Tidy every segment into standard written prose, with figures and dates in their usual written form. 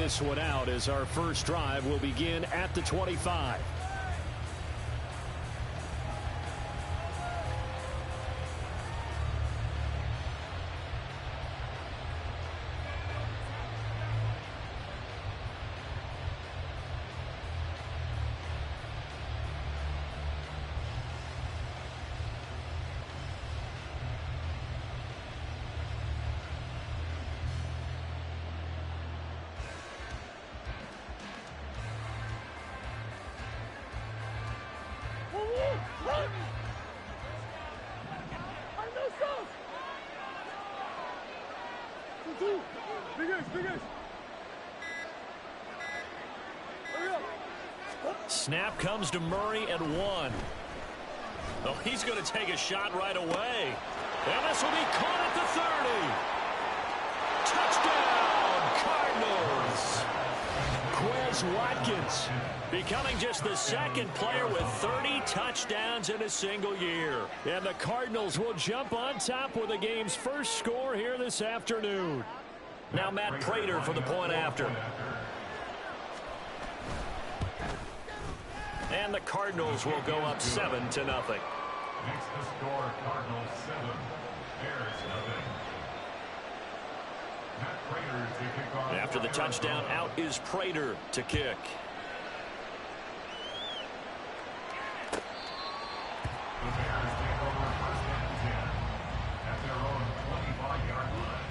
this one out as our first drive will begin at the 25. Snap comes to Murray at 1. Oh, he's going to take a shot right away. And this will be caught at the 30. Touchdown, Cardinals. Quez Watkins becoming just the second player with 30 touchdowns in a single year. And the Cardinals will jump on top with the game's first score here this afternoon. Now Matt Prater for the point after. And the Cardinals will go up 7-0. Next to score, Cardinals 7, Bears 0. Matt Prater to kick off. After the touchdown, out is Prater to kick. The Bears take over first and 10 at their own 25-yard line.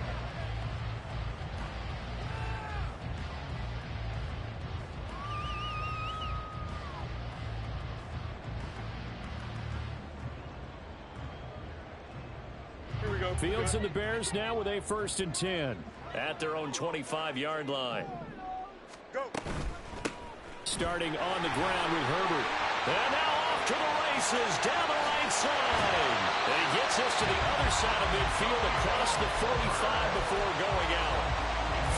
Fields and the Bears now with a 1st and 10. At their own 25-yard line. Go. Starting on the ground with Herbert. And now off to the races down the right side. And he gets us to the other side of midfield across the 45 before going out.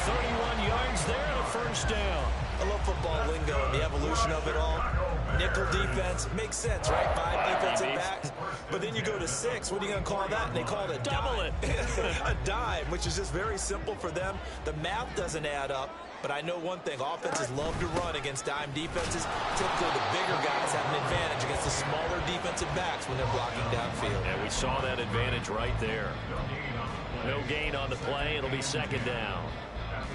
31 yards there and a first down. I love football lingo and the evolution of it all. Nickel defense makes sense, right? 5 defensive backs. But then you go to 6. What are you going to call that? And they call it a double dime. A dime, which is just very simple for them. The math doesn't add up. But I know one thing. Offenses love to run against dime defenses. Typically, the bigger guys have an advantage against the smaller defensive backs when they're blocking downfield. And we saw that advantage right there. No gain on the play. It'll be 2nd down.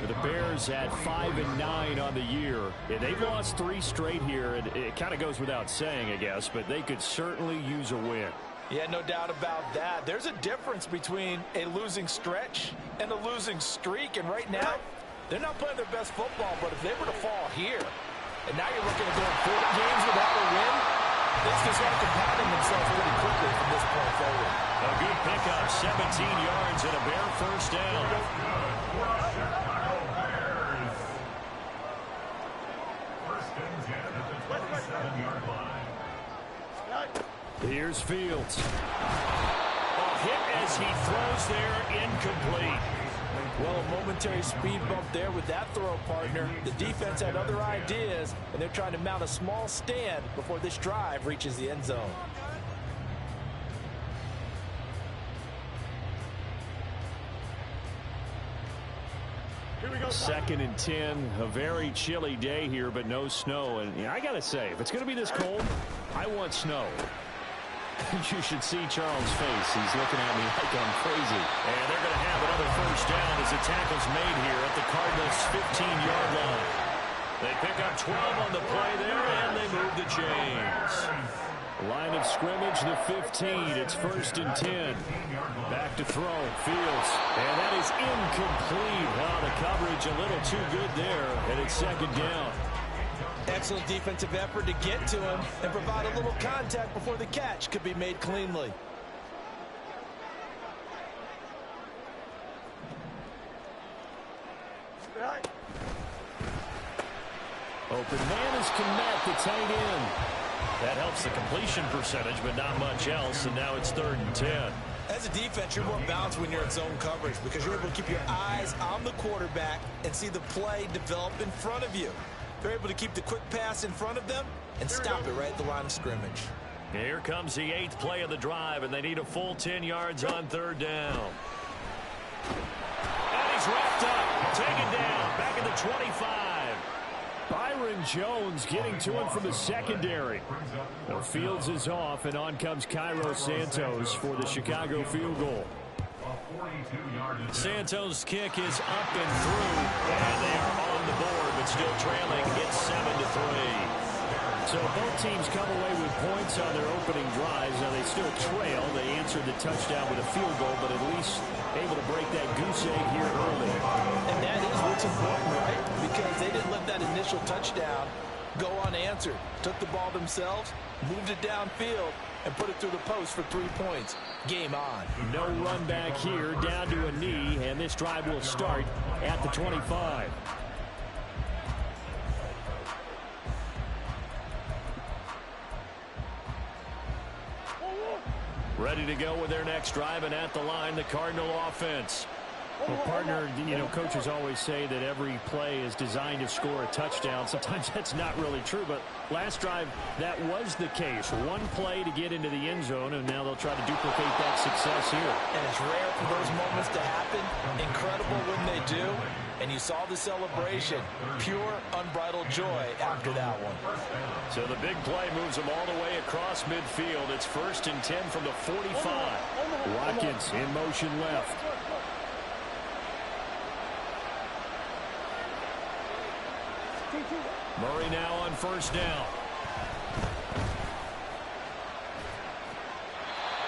The Bears at 5-9 on the year. And they've lost 3 straight here. And it kind of goes without saying, I guess, but they could certainly use a win. Yeah, no doubt about that. There's a difference between a losing stretch and a losing streak. And right now, they're not playing their best football. But if they were to fall here, and now you're looking at going 40 games without a win, things can start compounding themselves pretty quickly from this point forward. A good pickup, 17 yards and a Bear first down. Here's Fields. A hit as he throws there, incomplete. Well, a momentary speed bump there with that throw, partner. The defense had other ideas, and they're trying to mount a small stand before this drive reaches the end zone. Here we go. 2nd and 10. A very chilly day here, but no snow. And I got to say, if it's going to be this cold, I want snow. You should see Charles' face. He's looking at me like I'm crazy. And they're going to have another first down as the tackle's made here at the Cardinals' 15-yard line. They pick up 12 on the play there, and they move the chains. Line of scrimmage, the 15. It's 1st and 10. Back to throw. Fields. And that is incomplete. Wow, the coverage a little too good there, and it's 2nd down. Excellent defensive effort to get to him and provide a little contact before the catch could be made cleanly. Open man is Kmet, the tight end. That helps the completion percentage, but not much else, and now it's 3rd and 10. As a defense, you're more balanced when you're in zone coverage because you're able to keep your eyes on the quarterback and see the play develop in front of you. They're able to keep the quick pass in front of them and stop it right at the line of scrimmage. Here comes the 8th play of the drive, and they need a full 10 yards on 3rd down. And he's wrapped up, taken down, back at the 25. Byron Jones getting to him from the secondary. The Fields is off, and on comes Cairo Santos for the Chicago field goal. Santos' kick is up and through, and they are on the board, but still trailing. It's 7-3. So both teams come away with points on their opening drives. Now they still trail. They answered the touchdown with a field goal, but at least able to break that goose egg here early. And that is what's important, right? Because they didn't let that initial touchdown go unanswered. Took the ball themselves, moved it downfield, and put it through the post for 3 points. Game on. No run back here, down to a knee, and this drive will start at the 25. Ready to go with their next drive, and at the line, the Cardinal offense. Well, partner, coaches always say that every play is designed to score a touchdown. Sometimes that's not really true, but last drive, that was the case. One play to get into the end zone, and now they'll try to duplicate that success here. And it's rare for those moments to happen. Incredible when they do. And you saw the celebration. Pure, unbridled joy after that one. So the big play moves them all the way across midfield. It's 1st and 10 from the 45. Watkins in motion left. Murray now on 1st down.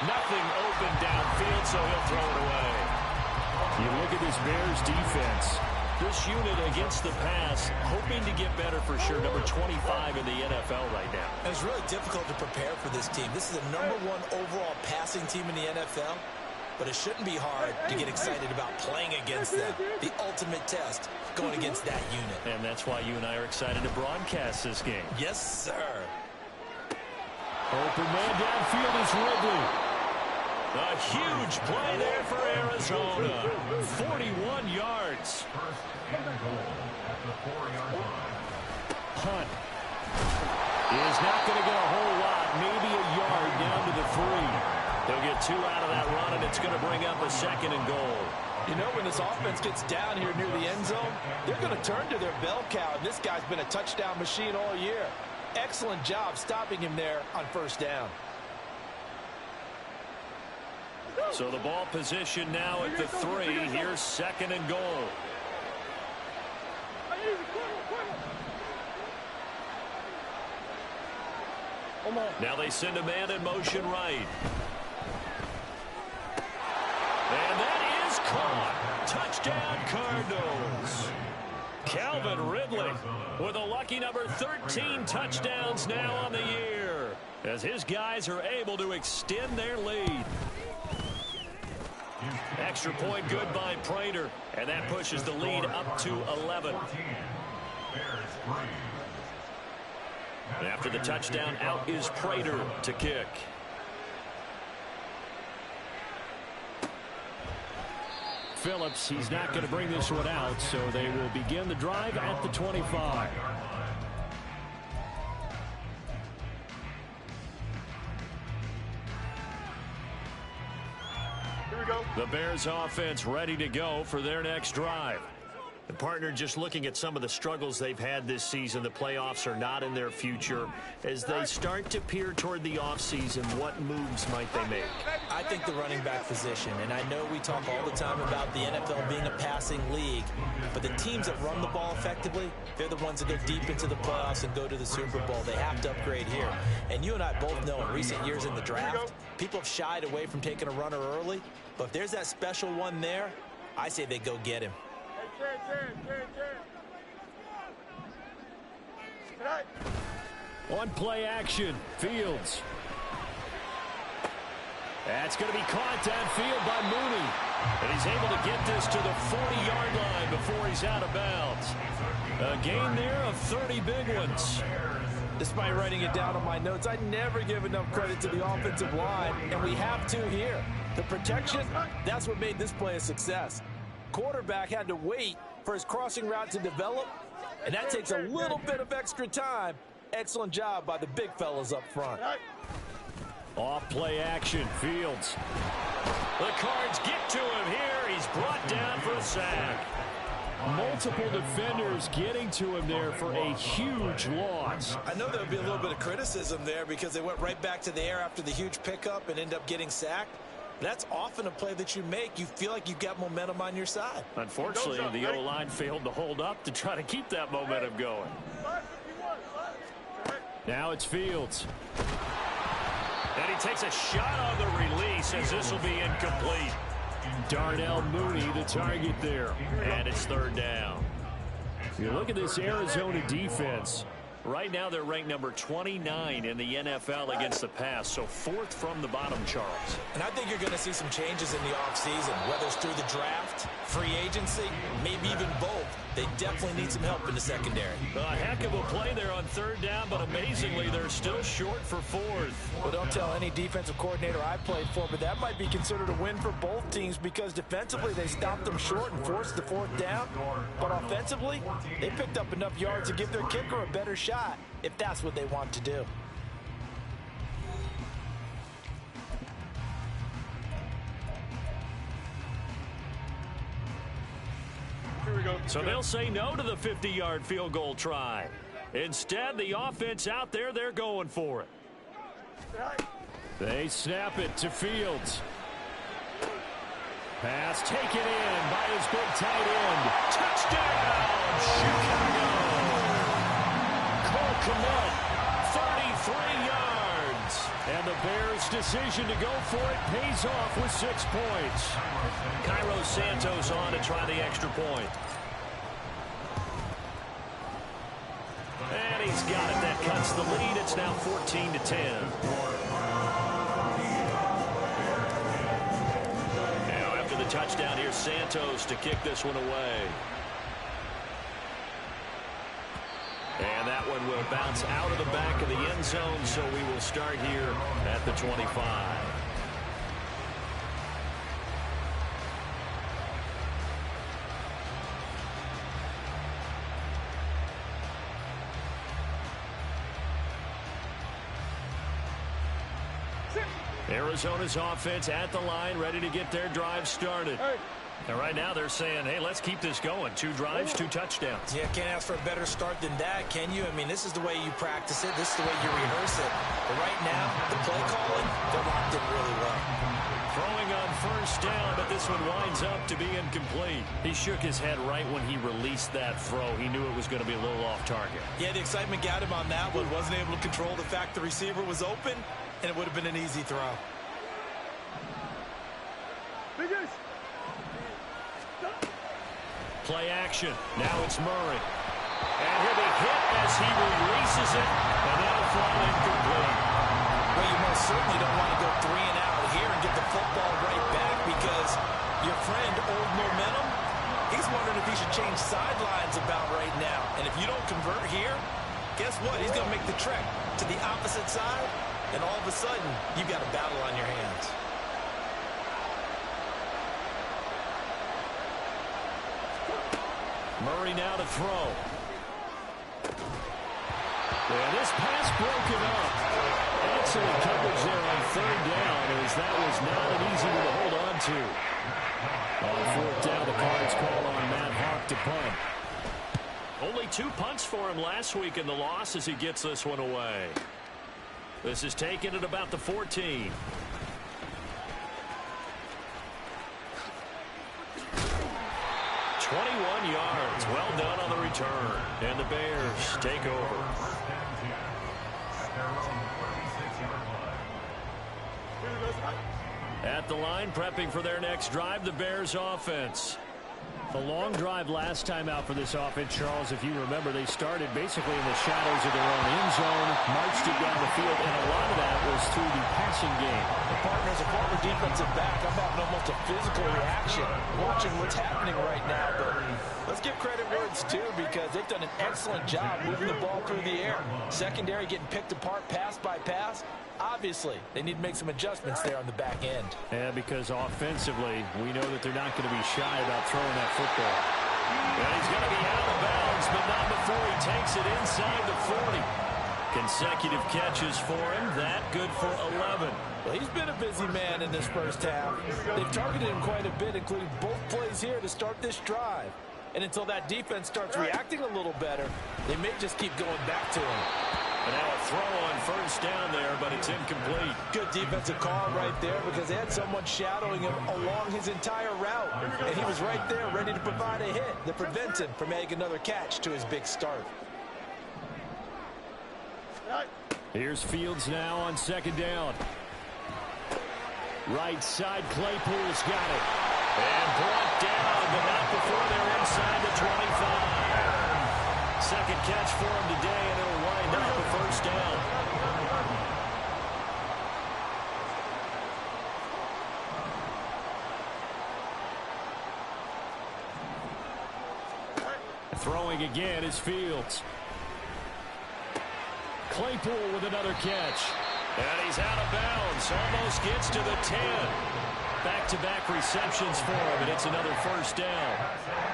Nothing open downfield, so he'll throw it away. You look at this Bears defense. This unit against the pass, hoping to get better for sure. Number 25 in the NFL right now. And it's really difficult to prepare for this team. This is the #1 overall passing team in the NFL. But it shouldn't be hard to get excited about playing against them. The ultimate test, going against that unit. And that's why you and I are excited to broadcast this game. Yes, sir. Open man downfield is Ridley. A huge play there for Arizona. 41 yards. Hunt is not going to get a whole lot. Maybe a yard down to the 3. They'll get 2 out of that run, and it's going to bring up a 2nd and goal. You know, when this offense gets down here near the end zone, they're going to turn to their bell cow. And this guy's been a touchdown machine all year. Excellent job stopping him there on 1st down. So the ball position now at the 3. Here's 2nd and goal. Now they send a man in motion right. And that is caught. Touchdown, Cardinals. Calvin Ridley with a lucky number 13 touchdowns now on the year, as his guys are able to extend their lead. Extra point good by Prater, and that pushes the lead up to 11. And after the touchdown, out is Prater to kick. Phillips, he's not going to bring this one out, so they will begin the drive at the 25. Here we go. The Bears offense ready to go for their next drive. And partner, just looking at some of the struggles they've had this season, the playoffs are not in their future. As they start to peer toward the offseason, what moves might they make? I think the running back position, and I know we talk all the time about the NFL being a passing league, but the teams that run the ball effectively, they're the ones that go deep into the playoffs and go to the Super Bowl. They have to upgrade here. And you and I both know in recent years in the draft, people have shied away from taking a runner early, but if there's that special one there, I say they go get him. On play action, Fields. That's going to be caught downfield by Mooney. And he's able to get this to the 40-yard line before he's out of bounds. A gain there of 30 big ones. Despite writing it down on my notes, I never give enough credit to the offensive line, and we have to here. The protection, that's what made this play a success. Quarterback had to wait for his crossing route to develop, and that takes a little bit of extra time. Excellent job by the big fellas up front. Off play action. Fields. The Cards get to him here. He's brought down for a sack. Multiple defenders getting to him there for a huge loss. I know there would be a little bit of criticism there because they went right back to the air after the huge pickup and end up getting sacked. That's often a play that you make. You feel like you've got momentum on your side. Unfortunately, the O-line failed to hold up to try to keep that momentum going. Now it's Fields. And he takes a shot on the release as this will be incomplete. Darnell Mooney, the target there. And it's third down. You look at this Arizona defense. Right now they're ranked number 29 in the NFL against the pass, so fourth from the bottom, Charles. And I think you're going to see some changes in the offseason, whether it's through the draft, free agency, maybe even both. They definitely need some help in the secondary. A heck of a play there on third down, but amazingly they're still short for fourth. Well, don't tell any defensive coordinator I played for, but that might be considered a win for both teams because defensively they stopped them short and forced the fourth down. But offensively, they picked up enough yards to give their kicker a better shot if that's what they want to do. So they'll say no to the 50-yard field goal try. Instead, the offense out there, they're going for it. They snap it to Fields. Pass taken in by his big tight end. Touchdown, Chicago! Cole Kmet, 33 yards. And the Bears' decision to go for it pays off with 6 points. Cairo Santos on to try the extra point. And he's got it. That cuts the lead. It's now 14-10. Now after the touchdown, here's Santos to kick this one away. And that one will bounce out of the back of the end zone, so we will start here at the 25. Arizona's offense at the line, ready to get their drive started. And right now they're saying, hey, let's keep this going. 2 drives, 2 touchdowns. Yeah, can't ask for a better start than that, can you? I mean, this is the way you practice it. This is the way you rehearse it. But right now, the play calling, they're locked in really well. Throwing on first down, but this one winds up to be incomplete. He shook his head right when he released that throw. He knew it was going to be a little off target. Yeah, the excitement got him on that one. Wasn't able to control the fact the receiver was open, and it would have been an easy throw. Play action. Now it's Murray. And he'll be hit as he releases it, and that'll fall incomplete. Well, you most certainly don't want to go 3 and out here and get the football right back because your friend, Old Momentum, he's wondering if he should change sidelines about right now. And if you don't convert here, guess what? He's going to make the trek to the opposite side, and all of a sudden, you've got a battle on your hands. Murray now to throw. And this pass broken up. Excellent coverage there on third down, as that was not an easy one to hold on to. On fourth down, the Cards call on Matt Hawk to punt. Only 2 punts for him last week in the loss as he gets this one away. This is taken at about the 14. Yards. Well done on the return. And the Bears take over. At the line, prepping for their next drive, the Bears offense. A long drive last time out for this offense, Charles. If you remember, they started basically in the shadows of their own end zone, marched it down the field, and a lot of that was through the passing game. The partner, as a former defensive back, I'm having almost a physical reaction watching what's happening right now. But let's give credit where it's due because they've done an excellent job moving the ball through the air. Secondary getting picked apart pass by pass. Obviously, they need to make some adjustments there on the back end. Yeah, because offensively, we know that they're not going to be shy about throwing that football. And he's going to be out of bounds, but not before he takes it inside the 40. Consecutive catches for him. That good for 11. Well, he's been a busy man in this first half. They've targeted him quite a bit, including both plays here to start this drive. And until that defense starts reacting a little better, they may just keep going back to him. And now a throw on first down there, but it's incomplete. Good defensive call right there because they had someone shadowing him along his entire route. And he was right there ready to provide a hit that prevents him from adding another catch to his big start. Here's Fields now on second down. Right side, Claypool's got it. And brought down, but not before they're inside the 25. Second catch for him today, and it'll wind up a first down. Throwing again is Fields. Claypool with another catch. And he's out of bounds. Almost gets to the 10. Back-to-back receptions for him, and it's another first down.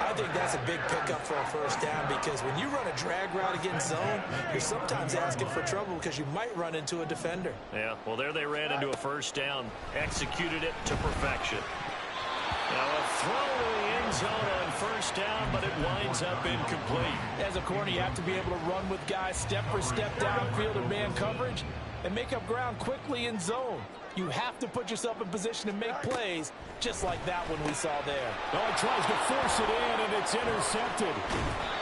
I think that's a big pickup for a first down because when you run a drag route against zone, you're sometimes asking for trouble because you might run into a defender. Yeah, well, there they ran into a first down. Executed it to perfection. Now a throw to the end zone on first down, but it winds up incomplete. As a corner, you have to be able to run with guys step for step downfield or man coverage and make up ground quickly in zone. You have to put yourself in position to make plays, just like that one we saw there. Oh, he tries to force it in, and it's intercepted.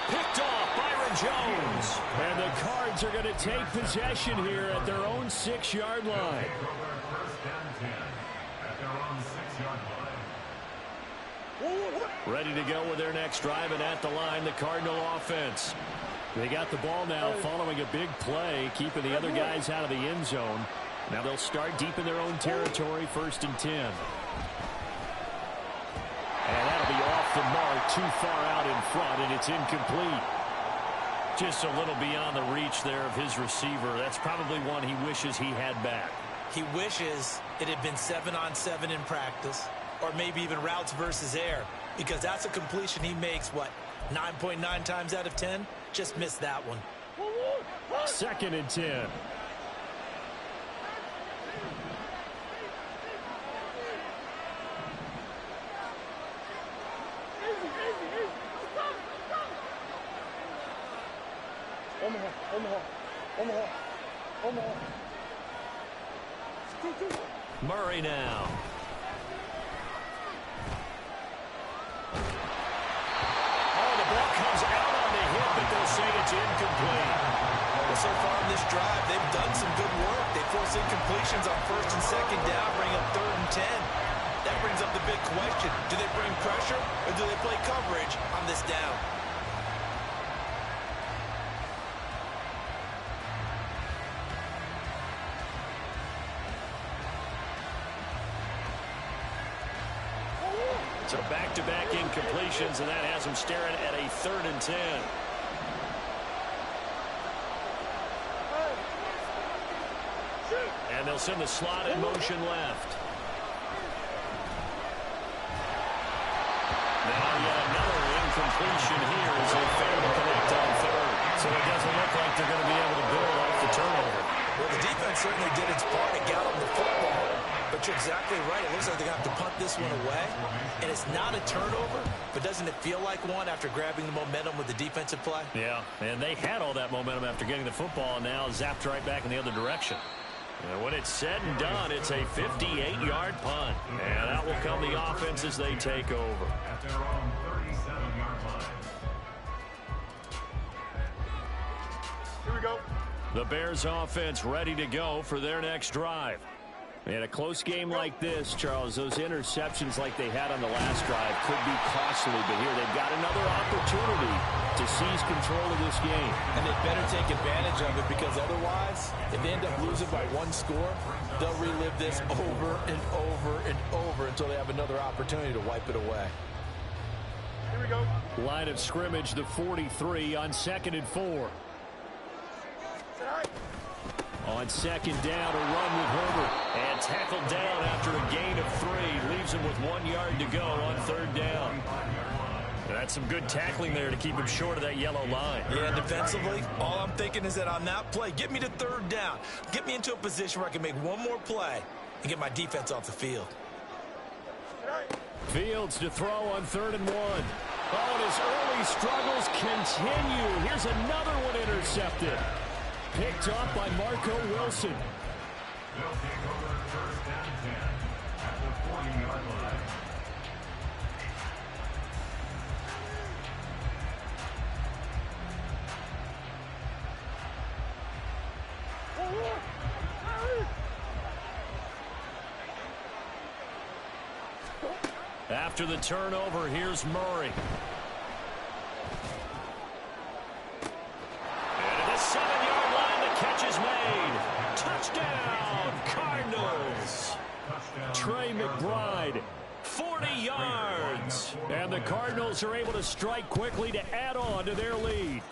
Picked off Byron Jones. And the Cards are going to take possession here at their own 6-yard line. Ready to go with their next drive, and at the line, the Cardinal offense. They got the ball now following a big play, keeping the other guys out of the end zone. Now they'll start deep in their own territory, 1st and 10. And that'll be off the mark, too far out in front, and it's incomplete. Just a little beyond the reach there of his receiver. That's probably one he wishes he had back. He wishes it had been 7-on-7 in practice, or maybe even routes versus air, because that's a completion he makes, 9.9 times out of 10? Just missed that one. 2nd and 10. Murray now. The ball comes out on the hit, but they'll say it's incomplete. Well, so far in this drive, they've done some good work. They force incompletions on 1st and 2nd down, bring up 3rd and 10. That brings up the big question. Do they bring pressure, or do they play coverage on this down? So back-to-back incompletions, and that has him staring at a 3rd and 10. And they'll send the slot in motion left. Now yet another incompletion here as they fail to connect on 3rd. So it doesn't look like they're going to be able to build off the turnover. Well, the defense certainly did its part to gallop the football. But you're exactly right. It looks like they're going to have to punt this one away. And it's not a turnover, but doesn't it feel like one after grabbing the momentum with the defensive play? Yeah, and they had all that momentum after getting the football, and now zapped right back in the other direction. And when it's said and done, it's a 58-yard punt. And out will come the offense as they take over. At their own 37-yard line. Here we go. The Bears offense ready to go for their next drive. In a close game like this, Charles, those interceptions like they had on the last drive could be costly, but here they've got another opportunity to seize control of this game. And they better take advantage of it, because otherwise, if they end up losing by 1 score, they'll relive this over and over and over until they have another opportunity to wipe it away. Here we go. Line of scrimmage, the 43 on 2nd and 4. On 2nd down, a run with Herbert. And tackled down after a gain of 3. Leaves him with 1 yard to go on 3rd down. That's some good tackling there to keep him short of that yellow line. Yeah, defensively, all I'm thinking is that on that play, get me to third down. Get me into a position where I can make one more play and get my defense off the field. Fields to throw on 3rd and 1. Oh, and his early struggles continue. Here's another one intercepted. Picked up by Marco Wilson. They'll take over 1st and 10 at the 40-yard line. After the turnover, here's Murray. And at the 7-yard line, the catch is made. Touchdown, Cardinals. Trey McBride. 40 yards. And the Cardinals are able to strike quickly to add on to their lead.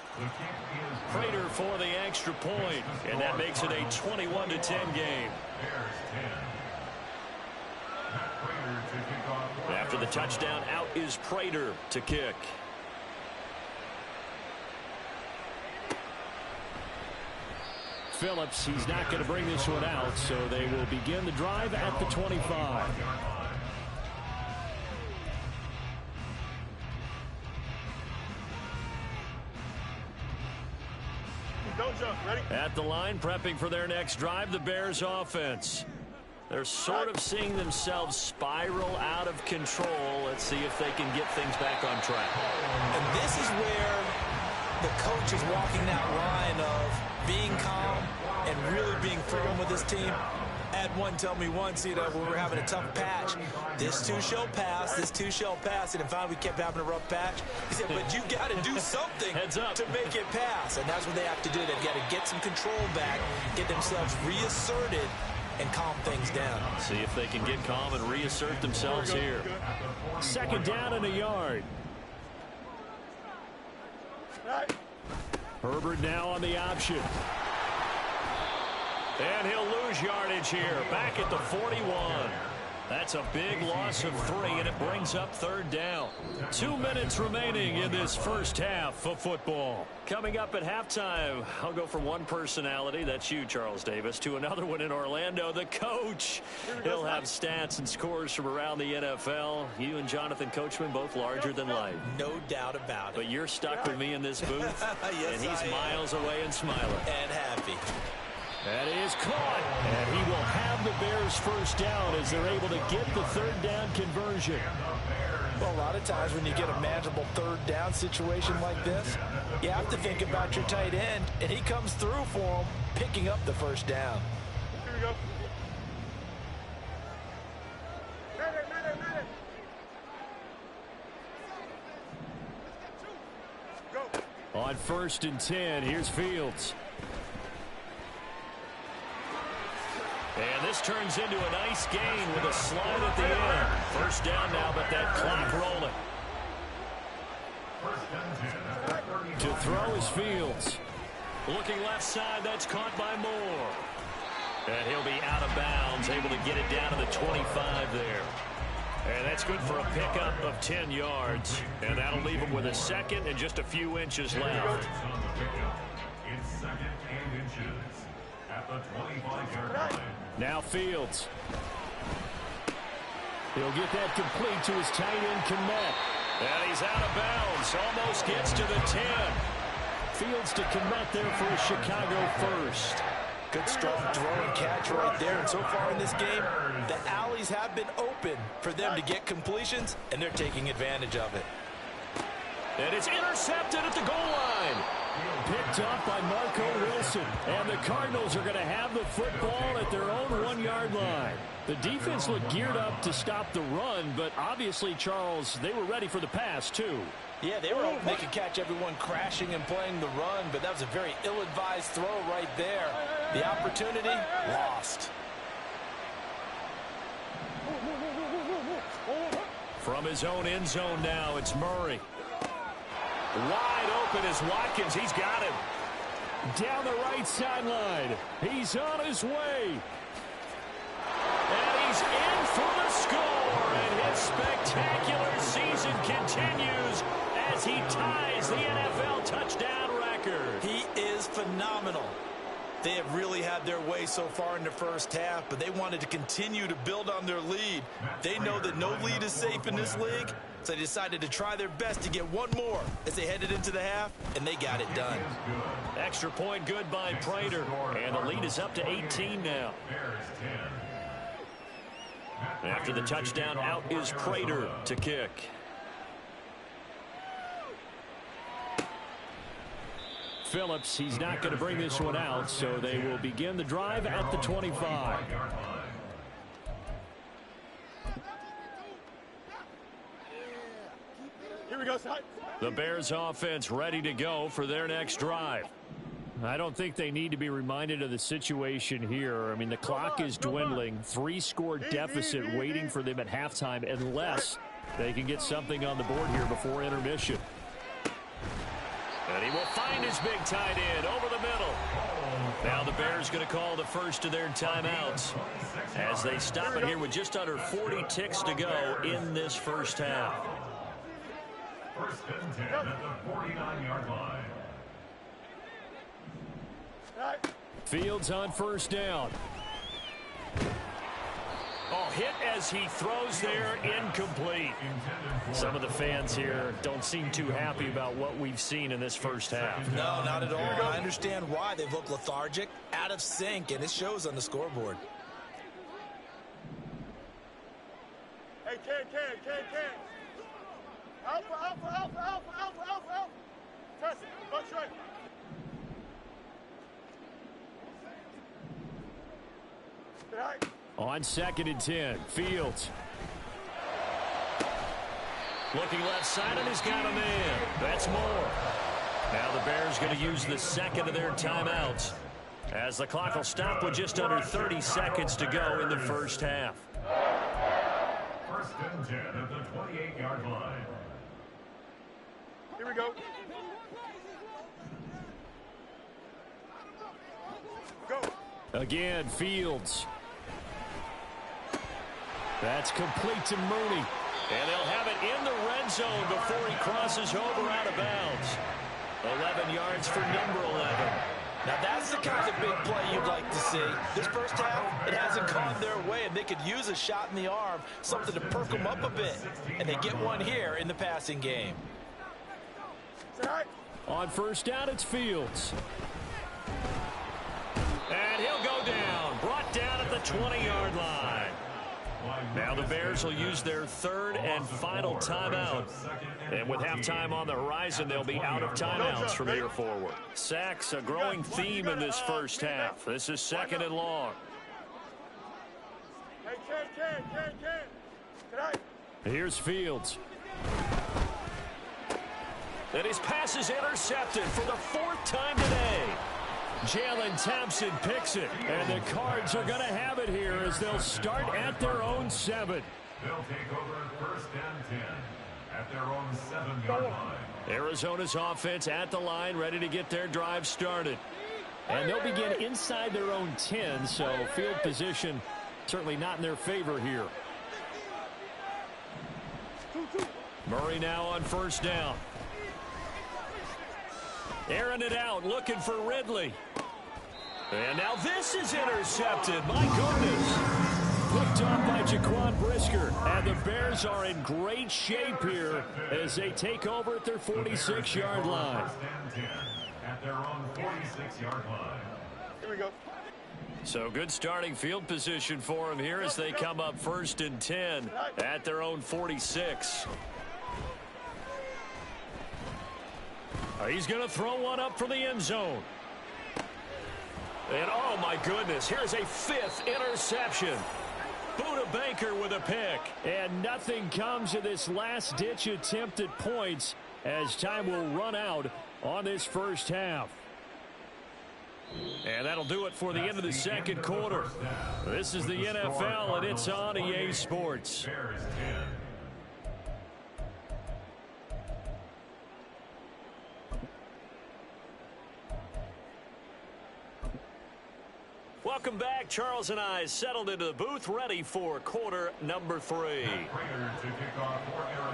Prater for the extra point, and that makes it a 21-10 game. After the touchdown, out is Prater to kick. Phillips, he's not going to bring this one out, so they will begin the drive at the 25. Don't jump. Ready? At the line, prepping for their next drive, the Bears offense. They're sort of seeing themselves spiral out of control. Let's see if they can get things back on track. And this is where the coach is walking that line of being calm and really being firm with his team. Had one tell me once, when we were having a tough patch, this too shall pass, this too shall pass, and finally we kept having a rough patch. He said, but you got to do something Heads up. to make it pass, and that's what they have to do. They've got to get some control back, get themselves reasserted, and calm things down. See if they can get calm and reassert themselves here. 2nd down and a yard. Herbert now on the option. And he'll lose yardage here, back at the 41. That's a big loss of 3, and it brings up 3rd down. 2 minutes remaining in this first half of football. Coming up at halftime, I'll go from one personality, that's you, Charles Davis, to another one in Orlando, the coach. He'll have stats and scores from around the NFL. You and Jonathan Coachman, both larger than life. No doubt about it. But you're stuck with me in this booth, Yes, and he's I am. miles away and smiling. And happy. That is caught. And he will have the Bears first down as they're able to get the 3rd down conversion. Well, a lot of times when you get a manageable 3rd down situation like this, you have to think about your tight end, and he comes through for him, picking up the 1st down. Here we go. Go. On 1st and 10, here's Fields. And this turns into a nice gain with a slide at the end. 1st down now, but that clock rolling. To throw is Fields. Looking left side, that's caught by Moore. And he'll be out of bounds, able to get it down to the 25 there. And that's good for a pickup of 10 yards. And that'll leave him with a 2nd and just a few inches left. It's 2nd and inches at the 25-yard line. Now Fields. He'll get that complete to his tight end, Kmet. And he's out of bounds, almost gets to the 10. Fields to Kmet there for a Chicago first. Good strong throw and catch right there. And so far in this game, the alleys have been open for them to get completions, and they're taking advantage of it. And it's intercepted at the goal line. Picked up by Marco Wilson. And the Cardinals are going to have the football at their own 1-yard line. The defense looked geared up to stop the run, but obviously, Charles, they were ready for the pass, too. Yeah, they were hoping they could catch everyone crashing and playing the run, but that was a very ill-advised throw right there. The opportunity, lost. From his own end zone now, it's Murray. Wide open is Watkins. He's got him. Down the right sideline. He's on his way. And he's in for the score. And his spectacular season continues as he ties the NFL touchdown record. He is phenomenal. They have really had their way so far in the first half, but they wanted to continue to build on their lead. They know that no lead is safe in this league, so they decided to try their best to get one more as they headed into the half, and they got it done. Extra point good by Prater, and the lead is up to 18 now. After the touchdown, out is Prater to kick. Phillips, he's not going to bring this one out, so they will begin the drive at the 25. Here we go, side. The Bears offense ready to go for their next drive. I don't think they need to be reminded of the situation here. I mean, the clock is dwindling. 3-score deficit waiting for them at halftime unless they can get something on the board here before intermission. And he will find his big tight end over the middle. Now the Bears going to call the first of their timeouts as they stop it here with just under 40 ticks to go in this first half. First and 10 at the 49-yard line. Fields on first down. Oh, hit as he throws there, incomplete. Some of the fans here don't seem too happy about what we've seen in this first half. No, not at all. I understand why they've looked lethargic, out of sync, and it shows on the scoreboard. Hey, Ken. Alpha. Test it. Go straight. On 2nd and 10, Fields. Looking left side, and he's got a man. That's more. Now the Bears going to use the second of their timeouts as the clock will stop with just under 30 seconds to go in the first half. First and 10 at the 28-yard line. Here we go. Go. Again, Fields. That's complete to Mooney. And they'll have it in the red zone before he crosses over out of bounds. 11 yards for number 11. Now that's the kind of big play you'd like to see. This first half, it hasn't gone their way, and they could use a shot in the arm, something to perk them up a bit. And they get one here in the passing game. On first down, it's Fields. And he'll go down. Brought down at the 20-yard line. Now the Bears will use their third and final timeout. And with halftime on the horizon, they'll be out of timeouts from here forward. Sacks, a growing theme in this first half. This is 2nd and long. Ken. Here's Fields. And his pass is intercepted for the 4th time today. Jalen Thompson picks it, and the Cards are going to have it here as they'll start at their own 7. They'll take over first and 10 at their own 7-yard line. Arizona's offense at the line, ready to get their drive started. And they'll begin inside their own 10, so field position certainly not in their favor here. Murray now on first down. Airing it out, looking for Ridley. And now this is intercepted. My goodness. Picked off by Jaquan Brisker. And the Bears are in great shape here as they take over at their 46-yard line. At their own 46-yard line. Here we go. So good starting field position for them here as they come up 1st and 10 at their own 46. He's going to throw one up for the end zone. And oh my goodness, here's a 5th interception. Buda Baker with a pick. And nothing comes of this last-ditch attempt at points as time will run out on this first half. And that'll do it for the end of the 2nd quarter. This is the NFL, and it's on EA Sports. Welcome back. Charles and I settled into the booth, ready for quarter number 3.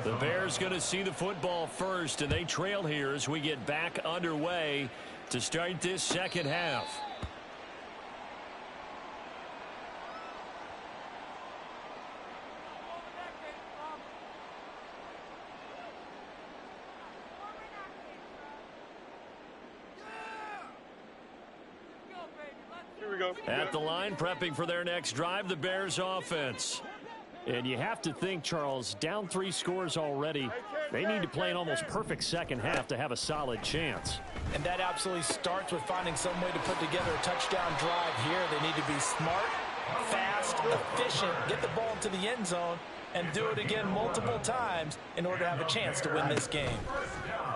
The Bears going to see the football first, and they trail here as we get back underway to start this second half. At the line, prepping for their next drive, the Bears offense. And you have to think, Charles, down 3 scores already. They need to play an almost perfect second half to have a solid chance. And that absolutely starts with finding some way to put together a touchdown drive here. They need to be smart, fast, efficient, get the ball into the end zone, and do it again multiple times in order to have a chance to win this game.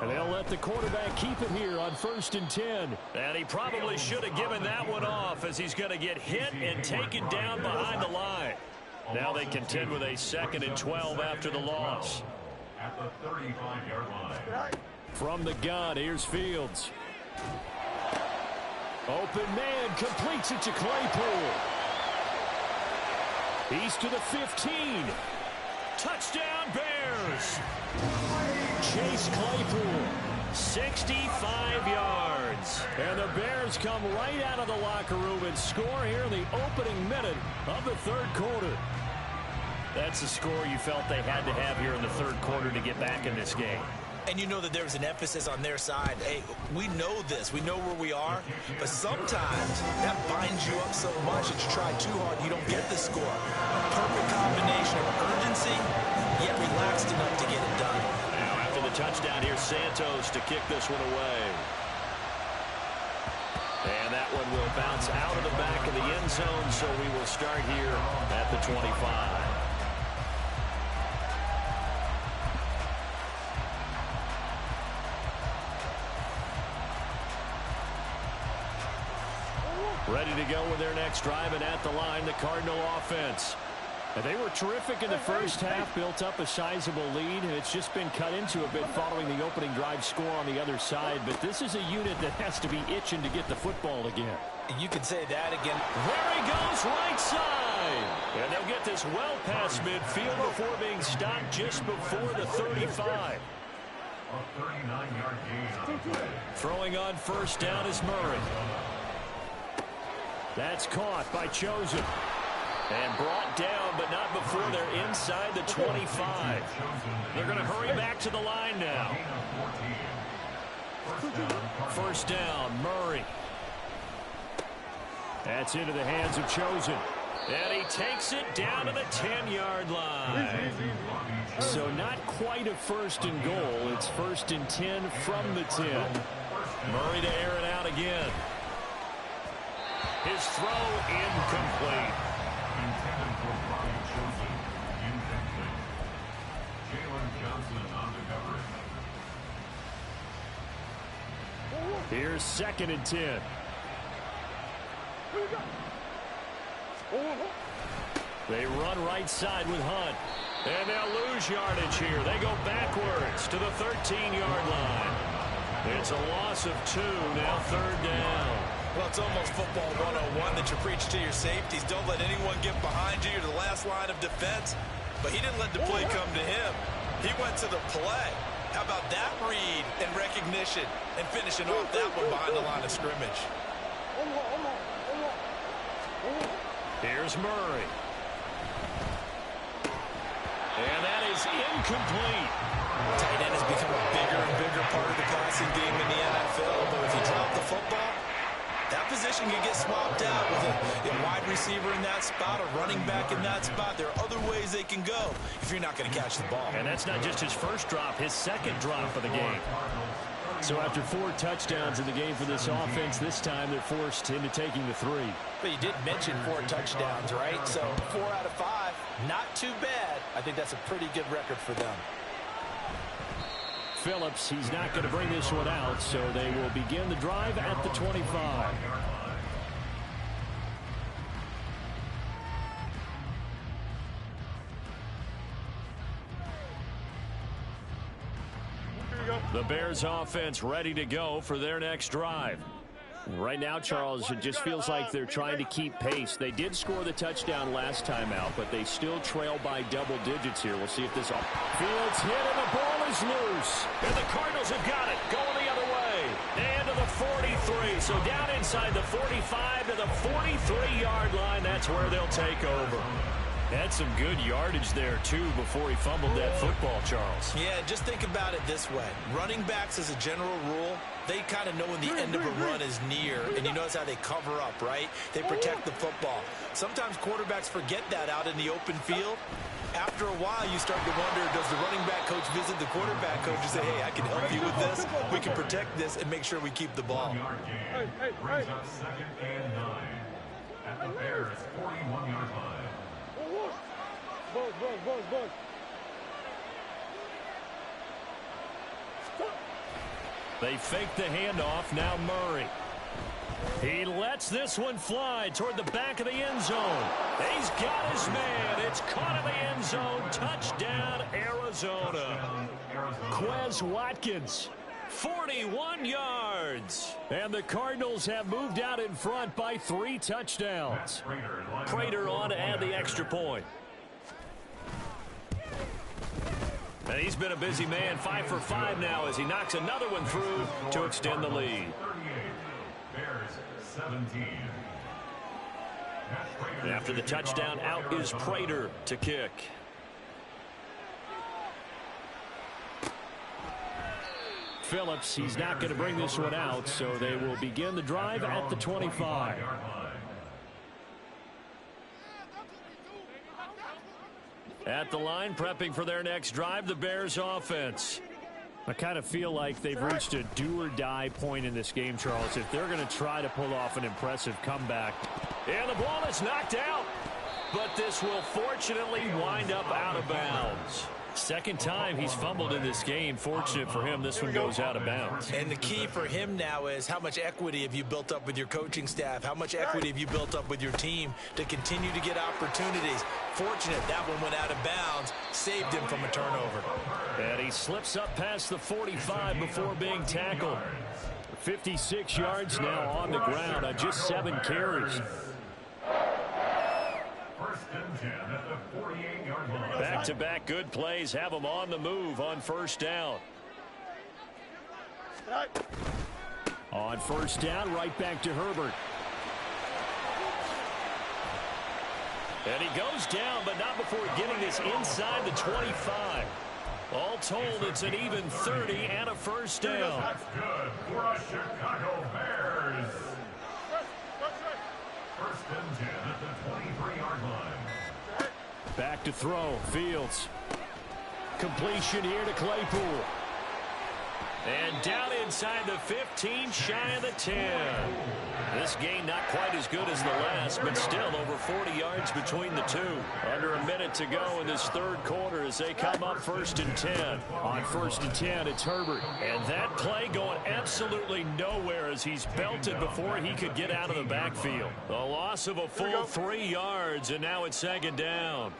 And they'll let the quarterback keep it here on 1st and 10. And he probably should have given that one off, as he's going to get hit and taken down behind the line. Now they contend with a 2nd and 12 after the loss. At the 35-yard line. From the gun, here's Fields. Open man, completes it to Claypool. He's to the 15. Touchdown, Bears! Chase Claypool. 65 yards. And the Bears come right out of the locker room and score here in the opening minute of the 3rd quarter. That's the score you felt they had to have here in the 3rd quarter to get back in this game. And you know that there was an emphasis on their side. Hey, we know this. We know where we are. But sometimes that binds you up so much that you try too hard, you don't get the score. A perfect combination of urgency, yet relaxed enough to get it done. Now after the touchdown, here's Santos to kick this one away. And that one will bounce out of the back of the end zone, so we will start here at the 25. Ready to go with their next drive, and at the line, the Cardinal offense. And they were terrific in the first half, built up a sizable lead, and it's just been cut into a bit following the opening drive score on the other side. But this is a unit that has to be itching to get the football again. You could say that again. There he goes, right side. And they'll get this well past midfield before being stopped just before the 35. A 39-yard gain on play. Throwing on 1st down is Murray. That's caught by Chosen. And brought down, but not before they're inside the 25. They're going to hurry back to the line now. 1st down, Murray. That's into the hands of Chosen. And he takes it down to the 10-yard line. So not quite a 1st and goal. It's 1st and 10 from the 10. Murray to air it out again. His throw incomplete. Intended for Bobby Chosen. Incomplete. Jalen Johnson on the coverage. Here's 2nd and 10. They run right side with Hunt. And they'll lose yardage here. They go backwards to the 13-yard line. It's a loss of 2, now 3rd down. Well, it's almost football 101 that you preach to your safeties. Don't let anyone get behind you. You're the last line of defense. But he didn't let the play come to him. He went to the play. How about that read and recognition and finishing off that one behind the line of scrimmage? Here's Murray. And that is incomplete. Tight end has become a bigger and bigger part of the passing game in the NFL. But if you drop the football, that position can get swapped out with a wide receiver in that spot, a running back in that spot. There are other ways they can go if you're not going to catch the ball. And that's not just his first drop, his 2nd drop of the game. So after 4 touchdowns in the game for this offense, this time they're forced into taking the 3. But you did mention 4 touchdowns, right? So 4 out of 5, not too bad. I think that's a pretty good record for them. Phillips, he's not going to bring this one out, so they will begin the drive at the 25. The Bears offense ready to go for their next drive. Right now, Charles, it just feels like they're trying to keep pace. They did score the touchdown last time out, but they still trail by double digits here. We'll see if this Fields hit and the ball is loose. And the Cardinals have got it. Going the other way. And to the 43. So down inside the 45 to the 43-yard line. That's where they'll take over. Had some good yardage there, too, before he fumbled that football, Charles. Yeah, just think about it this way. Running backs, as a general rule, they kind of know when the end of a run is near, and you notice how they cover up, right? They protect the football. Sometimes quarterbacks forget that out in the open field. After a while, you start to wonder, does the running back coach visit the quarterback coach and say, hey, I can help you with this. We can protect this and make sure we keep the ball. Brings up 2nd and 9 at the Bears' 41-yard line. Buzz. They fake the handoff. Now Murray. He lets this one fly toward the back of the end zone. He's got his man. It's caught in the end zone. Touchdown, Arizona. Quez Watkins, 41 yards. And the Cardinals have moved out in front by 3 touchdowns. Prater on to add the extra point. And he's been a busy man, 5 for 5 now as he knocks another one through to extend the lead. After the touchdown, out is Prater to kick. Phillips, he's not going to bring this one out, so they will begin the drive at the 25. At the line, prepping for their next drive, the Bears offense. I kind of feel like they've reached a do-or-die point in this game, Charles, if they're going to try to pull off an impressive comeback. And the ball is knocked out, but this will fortunately wind up out of bounds. Second time he's fumbled in this game. Fortunate for him, this one goes out of bounds. And the key for him now is how much equity have you built up with your coaching staff? How much equity have you built up with your team to continue to get opportunities? Fortunate that one went out of bounds, saved him from a turnover. And he slips up past the 45 before being tackled. 56 yards now on the ground on just 7 carries. Back-to-back good plays have them on the move on first down. On first down, right back to Herbert. And he goes down, but not before getting this inside the 25. All told, it's an even 30 and a first down. That's good for a Chicago Bears. First and 10 at the 23-yard line. Back to throw. Fields. Completion here to Claypool. And down inside the 15, shy of the 10. This game not quite as good as the last, but still over 40 yards between the two. Under a minute to go in this third quarter as they come up first and 10. On first and 10, it's Herbert. And that play going absolutely nowhere as he's belted before he could get out of the backfield. A loss of a full 3 yards, and now it's second down.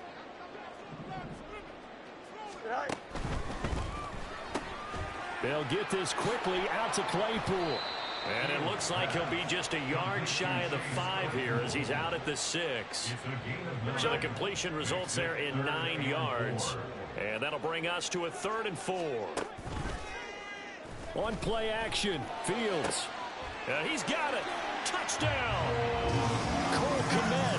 They'll get this quickly out to Claypool. And it looks like he'll be just a yard shy of the 5 here as he's out at the 6. So the completion results there in 9 yards. And that'll bring us to a 3rd and 4. On play action, Fields. He's got it. Touchdown. Cole Kmet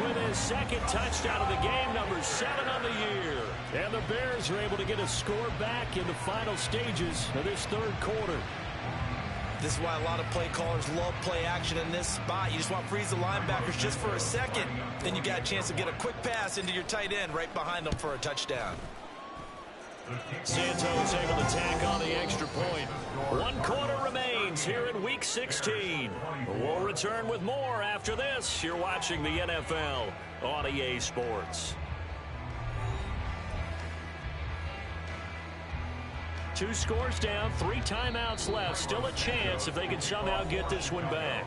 with his second touchdown of the game, number 7 on the year. And the Bears are able to get a score back in the final stages of this third quarter. This is why a lot of play callers love play action in this spot. You just want to freeze the linebackers just for a second. Then you got a chance to get a quick pass into your tight end right behind them for a touchdown. Santos able to tack on the extra point. 1 quarter remains here in Week 16. We'll return with more after this. You're watching the NFL on EA Sports. 2 scores down, 3 timeouts left. Still a chance if they can somehow get this one back.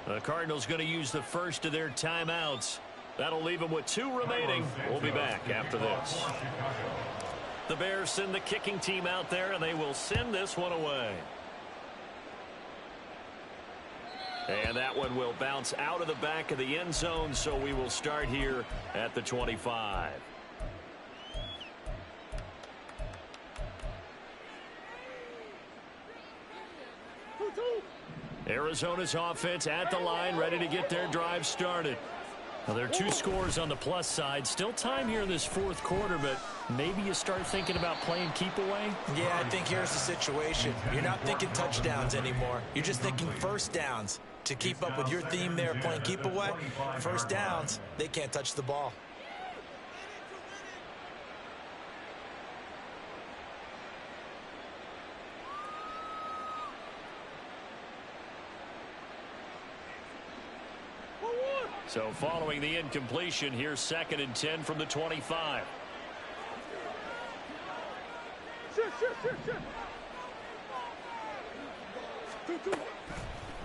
The Cardinals going to use the first of their timeouts. That'll leave them with 2 remaining. We'll be back after this. The Bears send the kicking team out there, and they will send this one away. And that one will bounce out of the back of the end zone, so we will start here at the 25. Arizona's offense at the line, ready to get their drive started. Well, there are 2 scores on the plus side. Still time here in this fourth quarter, but maybe you start thinking about playing keep away? Yeah, I think here's the situation. You're not thinking touchdowns anymore. You're just thinking first downs. To keep up with your theme there, playing keep away, first downs, they can't touch the ball. So following the incompletion, here's 2nd and 10 from the 25.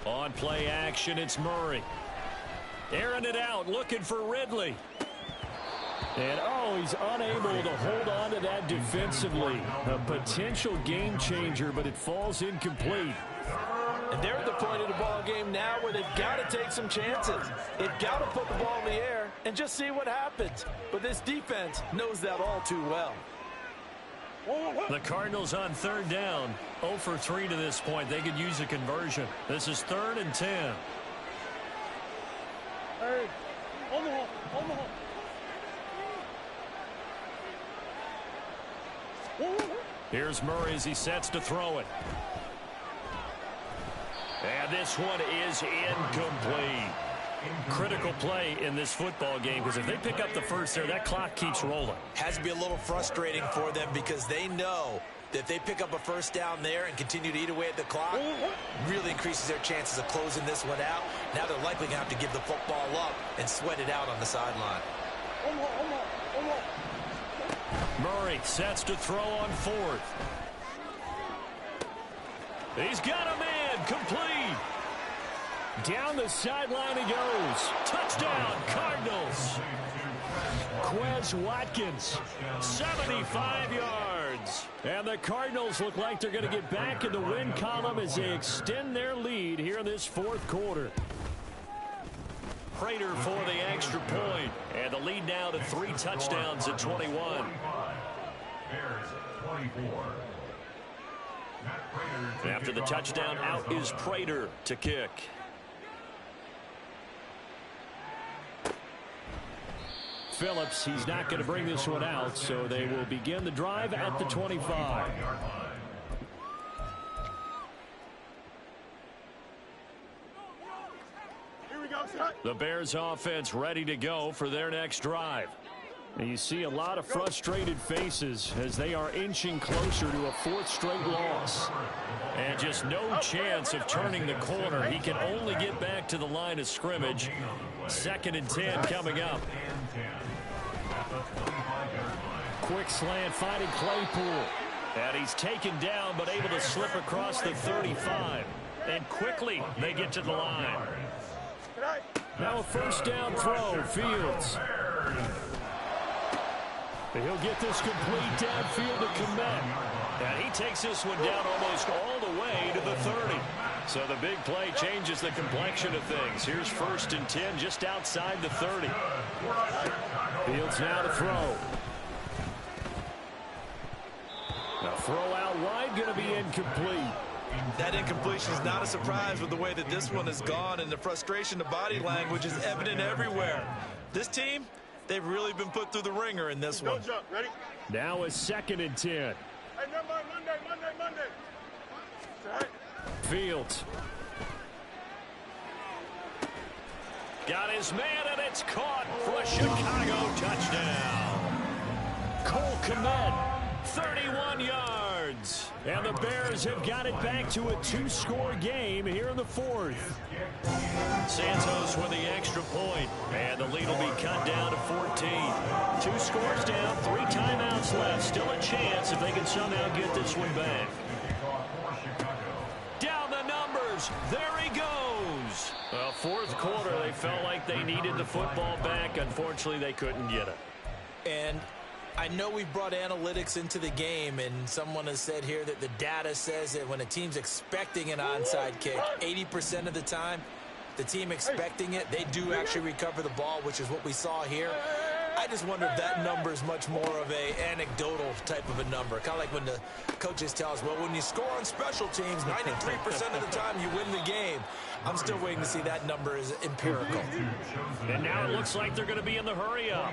On play action, it's Murray. Airing it out, looking for Ridley. And, he's unable to hold on to that defensively. A potential game changer, but it falls incomplete. And they're at the point of the ball game now where they've got to take some chances. They've got to put the ball in the air and just see what happens. But this defense knows that all too well. The Cardinals on 3rd down. 0 for 3 to this point. They could use a conversion. This is 3rd and 10. Hey, on the hole. Here's Murray as he sets to throw it. And this one is incomplete. Critical play in this football game, because if they pick up the first there, that clock keeps rolling. Has to be a little frustrating for them because they know that if they pick up a first down there and continue to eat away at the clock, really increases their chances of closing this one out. Now they're likely going to have to give the football up and sweat it out on the sideline. Murray sets to throw on 4th. He's got a man, complete. Down the sideline he goes. Touchdown, Cardinals. Quez Watkins, 75 yards. And the Cardinals look like they're going to get back in the win column as they extend their lead here in this fourth quarter. Prater for the extra point. And the lead now to 3 touchdowns at 21. Bears 24. After the touchdown, out is Prater to kick. Phillips, he's not going to bring this one out, so they will begin the drive at the 25. Here we go, set. The Bears offense ready to go for their next drive. And you see a lot of frustrated faces as they are inching closer to a 4th straight loss. And just no chance of turning the corner. He can only get back to the line of scrimmage. 2nd and 10 coming up. Quick slant finding Claypool. And he's taken down but able to slip across the 35. And quickly they get to the line. Now a first down throw. Fields. He'll get this complete downfield to Kmet. And he takes this one down almost all the way to the 30. So the big play changes the complexion of things. Here's 1st and 10 just outside the 30. Fields now to throw. Now throw out wide, going to be incomplete. That incompletion is not a surprise with the way that this one has gone, and the frustration, the body language is evident everywhere. This team, they've really been put through the ringer in this one. Don't jump. Ready? Now a 2nd and 10. Hey, never mind. Monday. Set. Fields. Got his man, and it's caught for a Chicago touchdown. Cole Kmet, 31 yards. And the Bears have got it back to a 2-score game here in the 4th. Santos with the extra point. And the lead will be cut down to 14. 2 scores down, 3 timeouts left. Still a chance if they can somehow get this one back. Down the numbers. There he goes. Well, 4th quarter, they felt like they needed the football back. Unfortunately, they couldn't get it. And I know we've brought analytics into the game, and someone has said here that the data says that when a team's expecting an onside kick, 80% of the time, the team expecting it, they do actually recover the ball, which is what we saw here. I just wonder if that number is much more of a anecdotal type of a number. Kind of like when the coaches tell us, well, when you score on special teams, 93% of the time you win the game. I'm still waiting to see that number is empirical. And now it looks like they're going to be in the hurry-up.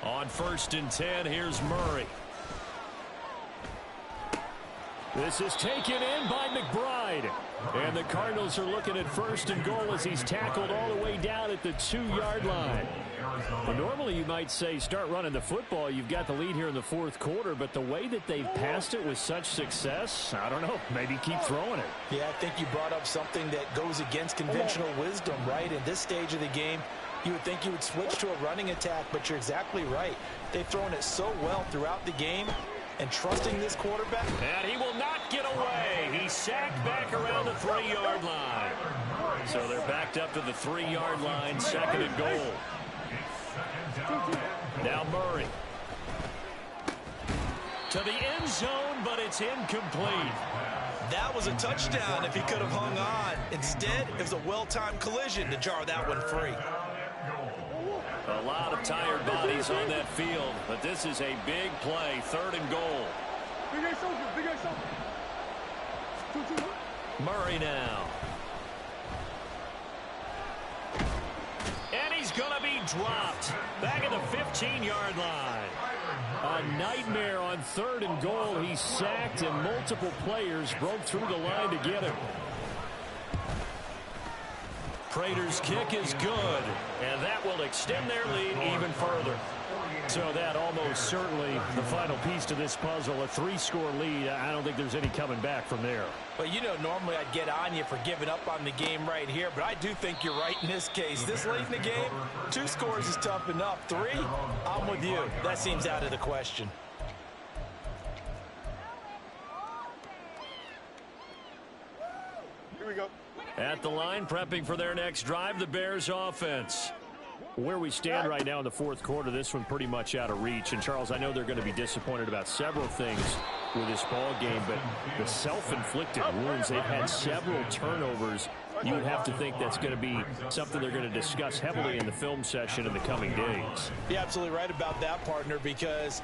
On 1st and 10, here's Murray. This is taken in by McBride. And the Cardinals are looking at 1st and goal as he's tackled all the way down at the 2-yard line. Well, normally you might say start running the football. You've got the lead here in the 4th quarter, but the way that they've passed it with such success, I don't know, maybe keep throwing it. Yeah, I think you brought up something that goes against conventional wisdom, right? In this stage of the game, you would think you would switch to a running attack, but you're exactly right. They've thrown it so well throughout the game, and trusting this quarterback. And he will not get away. He's sacked back around the 3-yard line. So they're backed up to the 3-yard line, 2nd and goal. Now Murray. To the end zone, but it's incomplete. That was a touchdown if he could have hung on. Instead, it was a well-timed collision to jar that one free. A lot of tired bodies on that field, but this is a big play, 3rd and goal. Murray now. And he's going to be dropped. Back at the 15-yard line. A nightmare on 3rd and goal. He's sacked, and multiple players broke through the line to get him. Prater's kick is good, and that will extend their lead even further. So that almost certainly the final piece to this puzzle, a 3-score lead. I don't think there's any coming back from there. But you know, normally I'd get on you for giving up on the game right here, but I do think you're right in this case. This late in the game, 2 scores is tough enough. 3, I'm with you. That seems out of the question. Here we go. At the line, prepping for their next drive, the Bears offense. Where we stand right now in the 4th quarter, this one pretty much out of reach. And, Charles, I know they're going to be disappointed about several things with this ball game, but the self-inflicted wounds, they've had several turnovers. You would have to think that's going to be something they're going to discuss heavily in the film session in the coming days. You're absolutely right about that, partner, because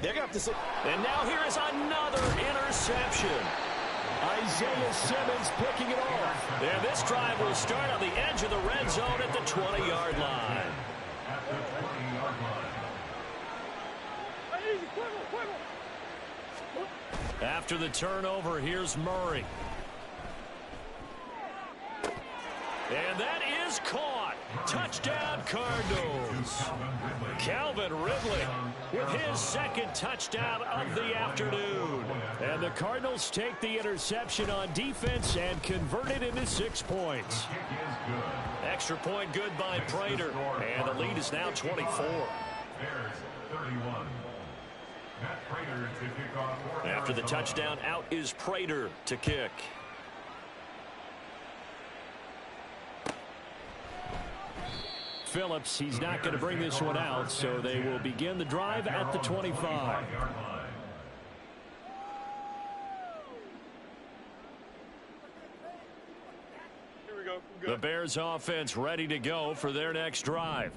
they're going to have to say. And now here is another interception. Isaiah Simmons picking it off. And this drive will start on the edge of the red zone at the 20-yard line. After the turnover, here's Murray. And that is caught. Touchdown, Cardinals. Calvin Ridley with his 2nd touchdown of the afternoon. And the Cardinals take the interception on defense and convert it into 6 points. Extra point good by Prater. And the lead is now 24. After the touchdown, out is Prater to kick. Phillips, he's not going to bring this one out, so they will begin the drive at the 25. Here we go. The Bears offense ready to go for their next drive.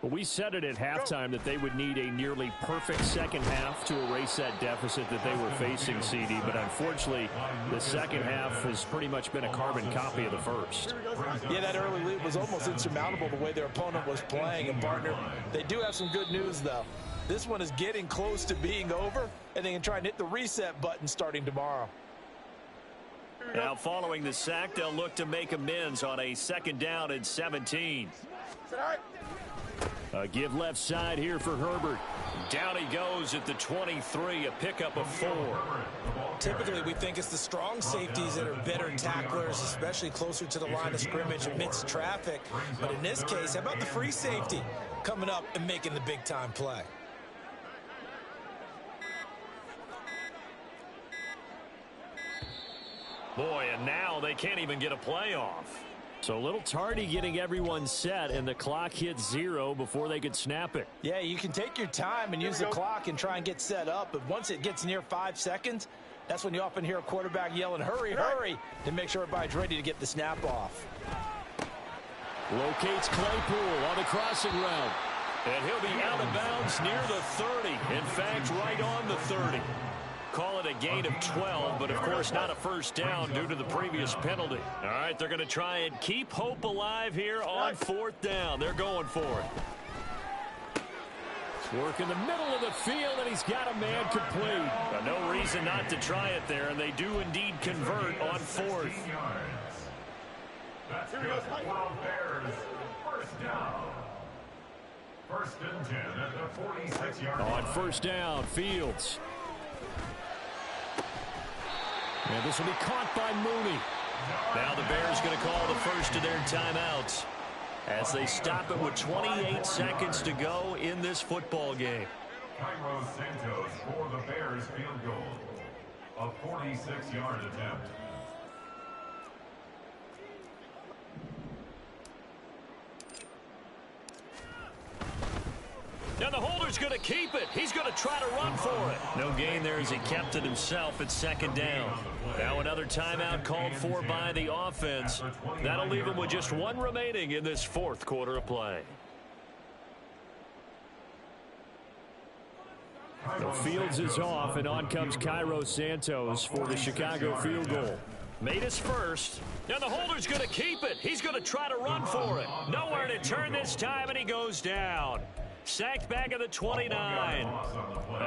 Well, we said it at halftime that they would need a nearly perfect second half to erase that deficit that they were facing, CD. But unfortunately, the second half has pretty much been a carbon copy of the first. Yeah, that early lead was almost insurmountable the way their opponent was playing. And, partner, they do have some good news, though. This one is getting close to being over, and they can try and hit the reset button starting tomorrow. Now, following the sack, they'll look to make amends on a 2nd down and 17. A give left side here for Herbert. Down he goes at the 23, a pickup of 4. Typically, we think it's the strong safeties that are better tacklers, especially closer to the line of scrimmage amidst traffic. But in this case, how about the free safety coming up and making the big-time play? Boy, and now they can't even get a play off. So a little tardy getting everyone set, and the clock hit 0 before they could snap it. Yeah, you can take your time and use the clock and try and get set up, but once it gets near 5 seconds, that's when you often hear a quarterback yelling, hurry, hurry, to make sure everybody's ready to get the snap off. Locates Claypool on the crossing route. And he'll be out of bounds near the 30. In fact, right on the 30. Call it a gain of 12, but of course not a first down due to the previous penalty. All right, they're going to try and keep hope alive here on 4th down. They're going for it. Work in the middle of the field, and he's got a man complete. But no reason not to try it there, and they do indeed convert on 4th. That's good for Bears. First down. 1st and 10 at the 46-yard line. On 1st down, Fields. And this will be caught by Mooney. Now the Bears going to call the first of their timeouts as they stop it with 28 seconds to go in this football game. Cairo Santos for the Bears field goal. A 46-yard attempt. And the holder's going to keep it. He's going to try to run for it. No gain there as he kept it himself at 2nd down. Now another timeout called for by the offense. That'll leave him with just 1 remaining in this 4th quarter of play. The Fields is off, and on comes Cairo Santos for the Chicago field goal. Made his first, and the holder's going to keep it. He's going to try to run for it. Nowhere to turn this time, and he goes down. Sacked back at the 29.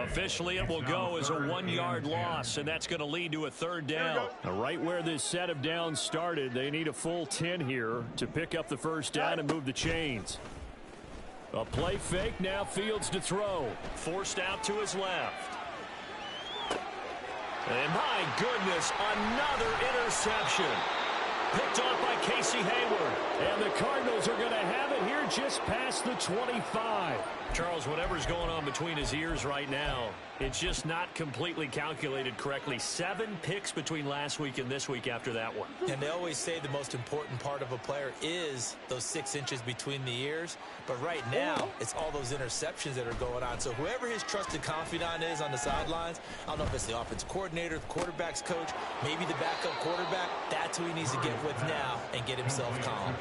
Officially, it will go as a 1-yard loss, and that's going to lead to a 3rd down. Right where this set of downs started, they need a full 10 here to pick up the first down and move the chains. A play fake, now Fields to throw. Forced out to his left. And my goodness, another interception. Picked off by Casey Hayward. And the Cardinals are going to have it here just past the 25. Charles, whatever's going on between his ears right now, it's just not completely calculated correctly. 7 picks between last week and this week after that one. And they always say the most important part of a player is those 6 inches between the ears. But right now, it's all those interceptions that are going on. So whoever his trusted confidant is on the sidelines, I don't know if it's the offensive coordinator, the quarterback's coach, maybe the backup quarterback, that's who he needs to get with now and get himself calm.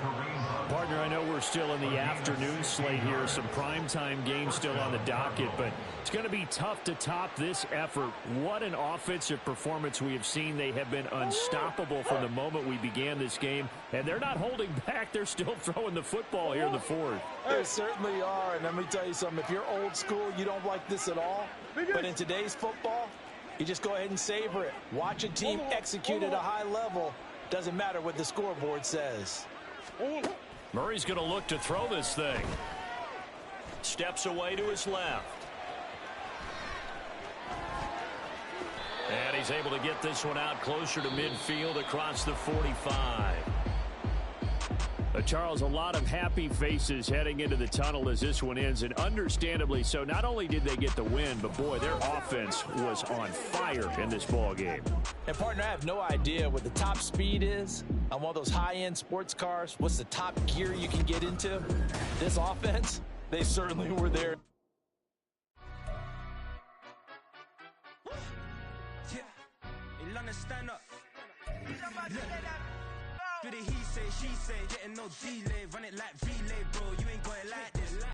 Partner, I know we're still in the afternoon slate here, some primetime games still on the docket, but it's going to be tough to top this effort. What an offensive performance we have seen. They have been unstoppable from the moment we began this game, and they're not holding back. They're still throwing the football here in the 4th. They certainly are, and let me tell you something. If you're old school, you don't like this at all, but in today's football, you just go ahead and savor it. Watch a team execute at a high level. Doesn't matter what the scoreboard says. Murray's going to look to throw this thing. Steps away to his left. And he's able to get this one out closer to midfield across the 45. Charles, a lot of happy faces heading into the tunnel as this one ends, and understandably so. Not only did they get the win, but boy, their offense was on fire in this ball game. And partner, I have no idea what the top speed is on one of those high-end sports cars. What's the top gear you can get into? This offense, they certainly were there. Stand up. Do the he say, she say, getting no delay, run it like relay, bro. You ain't got it like this.